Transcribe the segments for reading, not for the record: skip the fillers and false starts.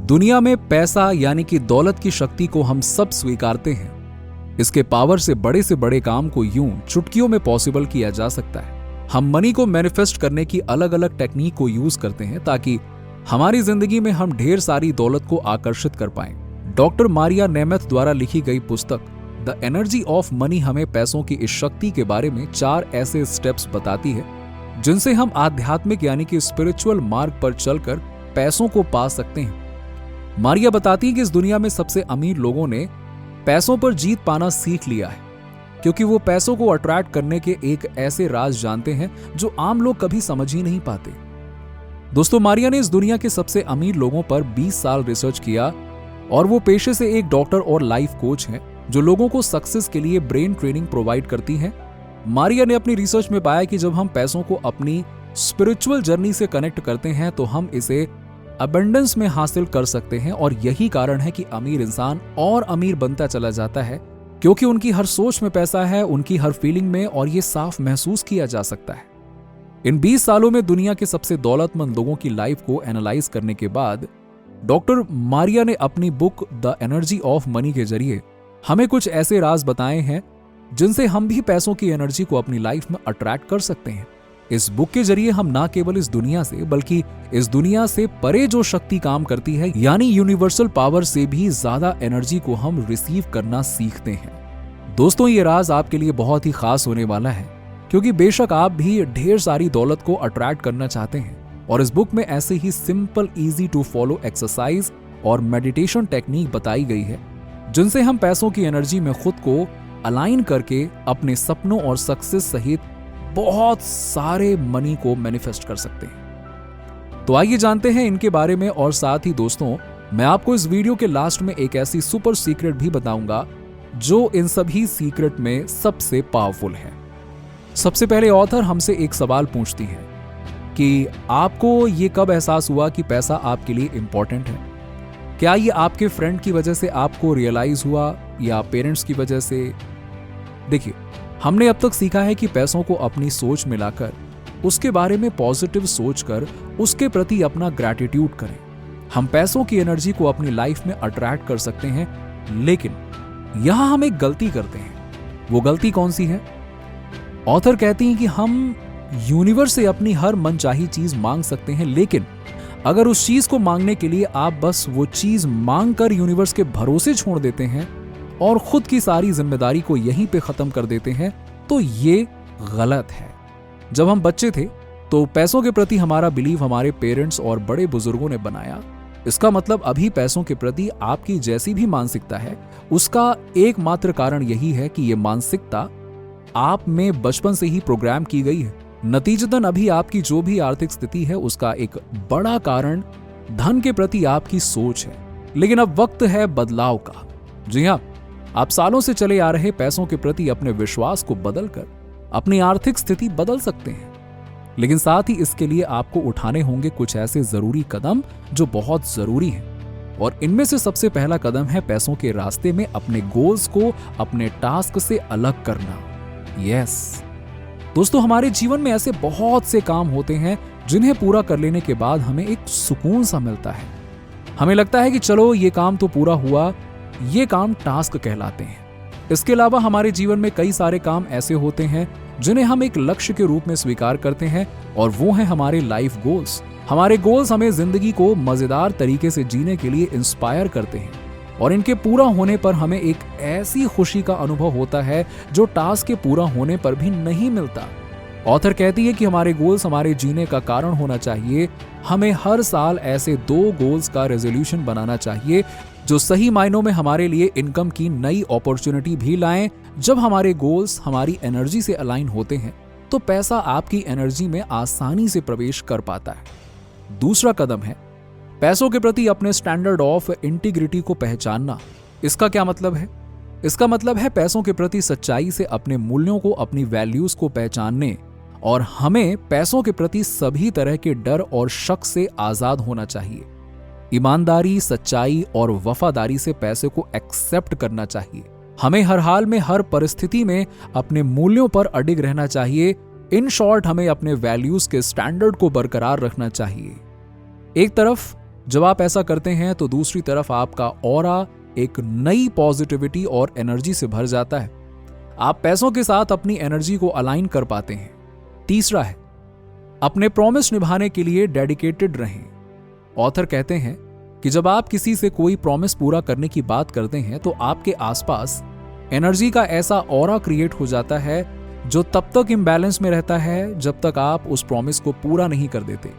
दुनिया में पैसा यानी कि दौलत की शक्ति को हम सब स्वीकारते हैं। इसके पावर से बड़े काम को यूं चुटकियों में पॉसिबल किया जा सकता है। हम मनी को मैनिफेस्ट करने की अलग अलग टेक्निक को यूज करते हैं ताकि हमारी जिंदगी में हम ढेर सारी दौलत को आकर्षित कर पाएं। डॉक्टर मारिया नेमेथ द्वारा लिखी गई पुस्तक द एनर्जी ऑफ मनी हमें पैसों की इस शक्ति के बारे में 4 ऐसे स्टेप्स बताती है जिनसे हम आध्यात्मिक यानी कि स्पिरिचुअल मार्ग पर चलकर पैसों को पा सकते हैं। मारिया बताती है कि इस दुनिया में सबसे अमीर लोगों ने पैसों पर जीत पाना सीख लिया है क्योंकि वो पैसों को अट्रैक्ट करने के एक ऐसे राज जानते हैं जो आम लोग कभी समझ ही नहीं पाते। दोस्तों, मारिया ने इस दुनिया के सबसे अमीर लोगों पर 20 साल रिसर्च किया और वो पेशे से एक डॉक्टर और लाइफ कोच हैं जो लोगों को सक्सेस के लिए ब्रेन ट्रेनिंग प्रोवाइड करती हैं। मारिया ने अपनी रिसर्च में पाया कि जब हम पैसों को अपनी स्पिरिचुअल जर्नी से कनेक्ट करते हैं तो हम इसे अबंडेंस में हासिल कर सकते हैं और यही कारण है कि अमीर इंसान और अमीर बनता चला जाता है क्योंकि उनकी हर सोच में पैसा है, उनकी हर फीलिंग में, और ये साफ महसूस किया जा सकता है। इन 20 सालों में दुनिया के सबसे दौलतमंद लोगों की लाइफ को एनालाइज करने के बाद डॉक्टर मारिया ने अपनी book the energy of money के जरिए हमें कुछ ऐसे राज बताए हैं जिनसे हम भी पैसों की एनर्जी को अपनी लाइफ में अट्रैक्ट कर सकते हैं। इस बुक के जरिए हम ना केवल इस दुनिया से बल्कि इस दुनिया से परे जो शक्ति काम करती है यानी यूनिवर्सल पावर से भी ज्यादा एनर्जी को हम रिसीव करना सीखते हैं। दोस्तों, ये राज आपके लिए बहुत ही खास होने वाला है क्योंकि बेशक आप भी ढेर सारी दौलत को अट्रैक्ट करना चाहते हैं और इस बुक में ऐसे ही simple easy to follow exercise और मेडिटेशन टेक्निक बताई गई है जिनसे हम पैसों की एनर्जी में खुद को अलाइन करके अपने सपनों और सक्सेस सहित बहुत सारे मनी को मैनिफेस्ट कर सकते हैं। तो आइए जानते हैं इनके बारे में। और साथ ही दोस्तों, मैं आपको इस वीडियो के लास्ट में एक ऐसी सुपर सीक्रेट भी बताऊंगा जो इन सभी सीक्रेट में सबसे पावरफुल है। सबसे पहले ऑथर हमसे एक सवाल पूछती है कि आपको ये कब एहसास हुआ कि पैसा आपके लिए इंपॉर्टेंट है? क्या ये आपके फ्रेंड की वजह से आपको रियलाइज हुआ या पेरेंट्स की वजह से? देखिए, हमने अब तक सीखा है कि पैसों को अपनी सोच में लाकर उसके बारे में पॉजिटिव सोचकर उसके प्रति अपना ग्रैटिट्यूड करें। हम पैसों की एनर्जी को अपनी लाइफ में अट्रैक्ट कर सकते हैं, लेकिन यहां हम एक गलती करते हैं। वो गलती कौन सी है? ऑथर कहती हैं कि हम यूनिवर्स से अपनी हर मनचाही चीज मांग सकते हैं, लेकिन अगर उस चीज को मांगने के लिए आप बस वो चीज मांगकर यूनिवर्स के भरोसे छोड़ देते हैं और खुद की सारी जिम्मेदारी को यहीं पे खत्म कर देते हैं तो ये गलत है। जब हम बच्चे थे तो पैसों के प्रति हमारा बिलीव हमारे पेरेंट्स और बड़े बुजुर्गों ने बनाया। इसका मतलब अभी पैसों के प्रति आपकी जैसी भी मानसिकता है उसका एकमात्र कारण यही है कि ये मानसिकता आप में बचपन से ही प्रोग्राम की गई है। नतीजतन अभी आपकी जो भी आर्थिक स्थिति है उसका एक बड़ा कारण धन के प्रति आपकी सोच है। लेकिन अब वक्त है बदलाव का। जी हाँ, आप सालों से चले आ रहे पैसों के प्रति अपने विश्वास को बदलकर अपनी आर्थिक स्थिति बदल सकते हैं, लेकिन साथ ही इसके लिए आपको उठाने होंगे कुछ ऐसे जरूरी कदम जो बहुत जरूरी हैं। और इनमें से सबसे पहला कदम है पैसों के रास्ते में अपने गोल्स को अपने टास्क से अलग करना। यस दोस्तों, हमारे जीवन में ऐसे बहुत से काम होते हैं जिन्हें पूरा कर लेने के बाद हमें एक सुकून सा मिलता है। हमें लगता है कि चलो ये काम तो पूरा हुआ, ये काम टास्क कहलाते हैं। इसके अलावा हमारे जीवन में कई सारे काम ऐसे होते हैं जिन्हें हम एक लक्ष्य के रूप में स्वीकार करते हैं और वो हैं हमारे लाइफ गोल्स। हमारे गोल्स हमें जिंदगी को मजेदार तरीके से जीने के लिए इंस्पायर करते हैं और इनके पूरा होने पर हमें एक ऐसी खुशी का अनुभव होता है जो टास्क के पूरा होने पर भी नहीं मिलता। ऑथर कहती है कि हमारे गोल्स हमारे जीने का कारण होना चाहिए। हमें हर साल ऐसे 2 गोल्स का रेजोल्यूशन बनाना चाहिए जो सही मायनों में हमारे लिए इनकम की नई अपॉर्चुनिटी भी लाएं। जब हमारे गोल्स हमारी एनर्जी से अलाइन होते हैं तो पैसा आपकी एनर्जी में आसानी से प्रवेश कर पाता है। दूसरा कदम है पैसों के प्रति अपने स्टैंडर्ड ऑफ इंटीग्रिटी को पहचानना। इसका क्या मतलब है? इसका मतलब है पैसों के प्रति सच्चाई से अपने मूल्यों को, अपनी वैल्यूज को पहचानने और हमें पैसों के प्रति सभी तरह के डर और शक से आजाद होना चाहिए। ईमानदारी, सच्चाई और वफादारी से पैसे को एक्सेप्ट करना चाहिए। हमें हर हाल में, हर परिस्थिति में अपने मूल्यों पर अडिग रहना चाहिए। इन शॉर्ट, हमें अपने वैल्यूज के स्टैंडर्ड को बरकरार रखना चाहिए। एक तरफ जब आप ऐसा करते हैं तो दूसरी तरफ आपका ऑरा एक नई पॉजिटिविटी और एनर्जी से भर जाता है। आप पैसों के साथ अपनी एनर्जी को अलाइन कर पाते हैं। तीसरा है, अपने प्रॉमिस निभाने के लिए डेडिकेटेड रहें। ऑथर कहते हैं कि जब आप किसी से कोई प्रॉमिस पूरा करने की बात करते हैं तो आपके आसपास एनर्जी का ऐसा ऑरा क्रिएट हो जाता है जो तब तक इम्बैलेंस में रहता है जब तक आप उस प्रॉमिस को पूरा नहीं कर देते।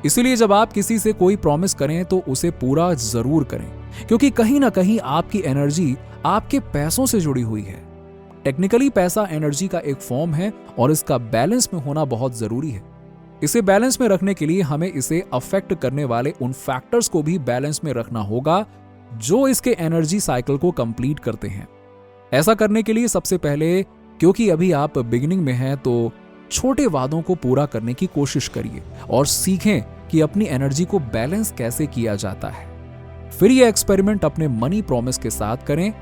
इसीलिए जब आप किसी से कोई प्रॉमिस करें तो उसे पूरा जरूर करें, क्योंकि कहीं ना कहीं आपकी एनर्जी आपके पैसों से जुड़ी हुई है। टेक्निकली पैसा एनर्जी का एक फॉर्म है और इसका बैलेंस में होना बहुत जरूरी है। इसे बैलेंस में रखने के लिए हमें इसे अफेक्ट करने वाले उन फैक्टर्स को भी बैलेंस में रखना होगा जो इसके एनर्जी साइकिल को कंप्लीट करते हैं। ऐसा करने के लिए सबसे पहले, क्योंकि अभी आप बिगिनिंग में हैं, तो छोटे वादों को पूरा करने की कोशिश करिए और सीखें कि अपनी एनर्जी को बैलेंस कैसे किया जाता है। फिर यह एक्सपेरिमेंट अपने मनी प्रॉमिस के साथ करें।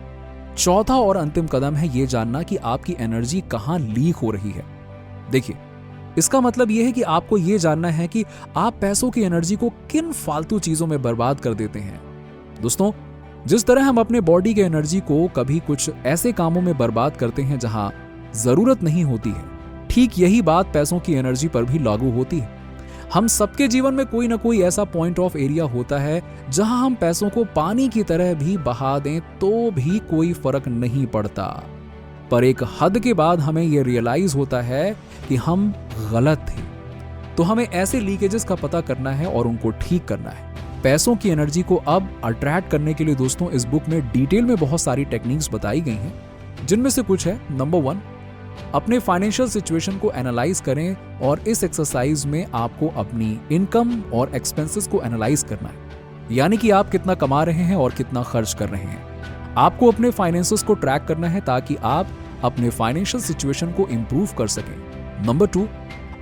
चौथा और अंतिम कदम है यह जानना कि आपकी एनर्जी कहां लीक हो रही है। देखिए, इसका मतलब यह है कि आपको यह जानना है कि आप पैसों की एनर्जी को किन फालतू चीजों में बर्बाद कर देते हैं। दोस्तों, जिस तरह हम अपने बॉडी के एनर्जी को कभी कुछ ऐसे कामों में बर्बाद करते हैं जहां जरूरत नहीं होती है, ठीक यही बात पैसों की एनर्जी पर भी लागू होती है। हम सबके जीवन में कोई ना कोई ऐसा पॉइंट ऑफ एरिया होता है जहां हम पैसों को पानी की तरह भी बहा दें तो भी कोई फर्क नहीं पड़ता, पर एक हद के बाद हमें यह रियलाइज होता है कि हम गलत थे। तो हमें ऐसे लीकेजेस का पता करना है और उनको ठीक करना है। पैसों की एनर्जी को अब अट्रैक्ट करने के लिए दोस्तों इस बुक में डिटेल में बहुत सारी टेक्निक्स बताई गई हैं, जिनमें से कुछ है। नंबर 1, अपने फाइनेंशियल सिचुएशन को एनालाइज करें और इस एक्सरसाइज में आपको अपनी इनकम और एक्सपेंसेस को एनालाइज करना है, यानी कि आप कितना कमा रहे हैं और कितना खर्च कर रहे हैं। आपको अपने फाइनेंसेस को ट्रैक करना है ताकि आप अपने फाइनेंशियल सिचुएशन को इंप्रूव कर सकें। नंबर 2,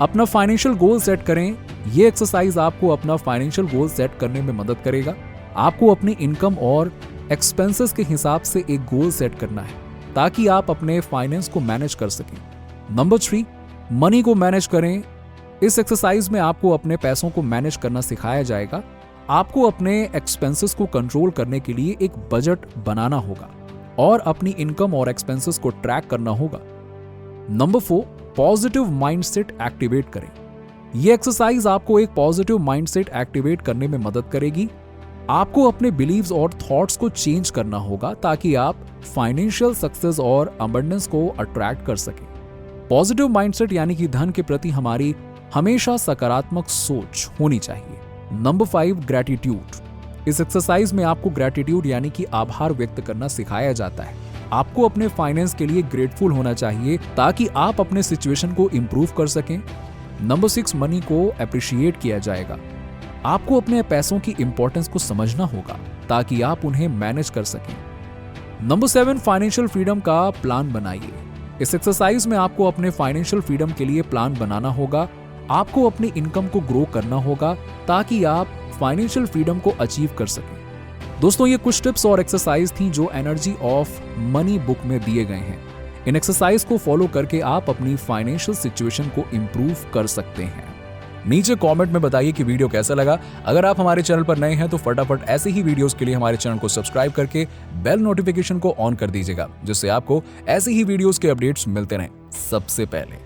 अपना फाइनेंशियल गोल सेट करें। यह एक्सरसाइज आपको अपना फाइनेंशियल गोल सेट करने में मदद करेगा। आपको अपनी इनकम और एक्सपेंसेस के हिसाब से एक गोल सेट करना है ताकि आप अपने फाइनेंस को मैनेज कर सकें। नंबर 3, मनी को मैनेज करें। इस एक्सरसाइज में आपको अपने पैसों को मैनेज करना सिखाया जाएगा। आपको अपने एक्सपेंसेस को कंट्रोल करने के लिए एक बजट बनाना होगा और अपनी इनकम और एक्सपेंसेस को ट्रैक करना होगा। नंबर 4, पॉजिटिव माइंडसेट एक्टिवेट करें। यह एक्सरसाइज आपको एक पॉजिटिव माइंडसेट एक्टिवेट करने में मदद करेगी। आपको अपने बिलीव्स और थॉट्स को चेंज करना होगा ताकि आप फाइनेंशियल सक्सेस और अबंडेंस को अट्रैक्ट कर सकें। पॉजिटिव माइंडसेट यानी कि धन के प्रति हमारी हमेशा सकारात्मक सोच होनी चाहिए। Number 5, gratitude. इस एक्सरसाइज में आपको ग्रैटिट्यूड यानी कि आभार व्यक्त करना सिखाया जाता है। आपको अपने फाइनेंस के लिए ग्रेटफुल होना चाहिए ताकि आप अपने सिचुएशन को इंप्रूव कर सकें। नंबर 6, मनी को अप्रिशिएट किया जाएगा। आपको अपने पैसों की इंपॉर्टेंस को समझना होगा ताकि आप उन्हें मैनेज कर सकें। नंबर 7, फाइनेंशियल फ्रीडम का प्लान बनाइए। इस एक्सरसाइज में आपको अपने फाइनेंशियल फ्रीडम के लिए प्लान बनाना होगा। आपको अपनी इनकम को ग्रो करना होगा ताकि आप फाइनेंशियल फ्रीडम को अचीव कर सकें। दोस्तों, ये कुछ टिप्स और एक्सरसाइज थी जो एनर्जी ऑफ मनी बुक में दिए गए हैं। इन एक्सरसाइज को फॉलो करके आप अपनी फाइनेंशियल सिचुएशन को इंप्रूव कर सकते हैं। नीचे कमेंट में बताइए कि वीडियो कैसा लगा। अगर आप हमारे चैनल पर नए हैं तो फटाफट ऐसे ही वीडियोस के लिए हमारे चैनल को सब्सक्राइब करके बेल नोटिफिकेशन को ऑन कर दीजिएगा, जिससे आपको ऐसे ही वीडियोस के अपडेट्स मिलते रहें सबसे पहले।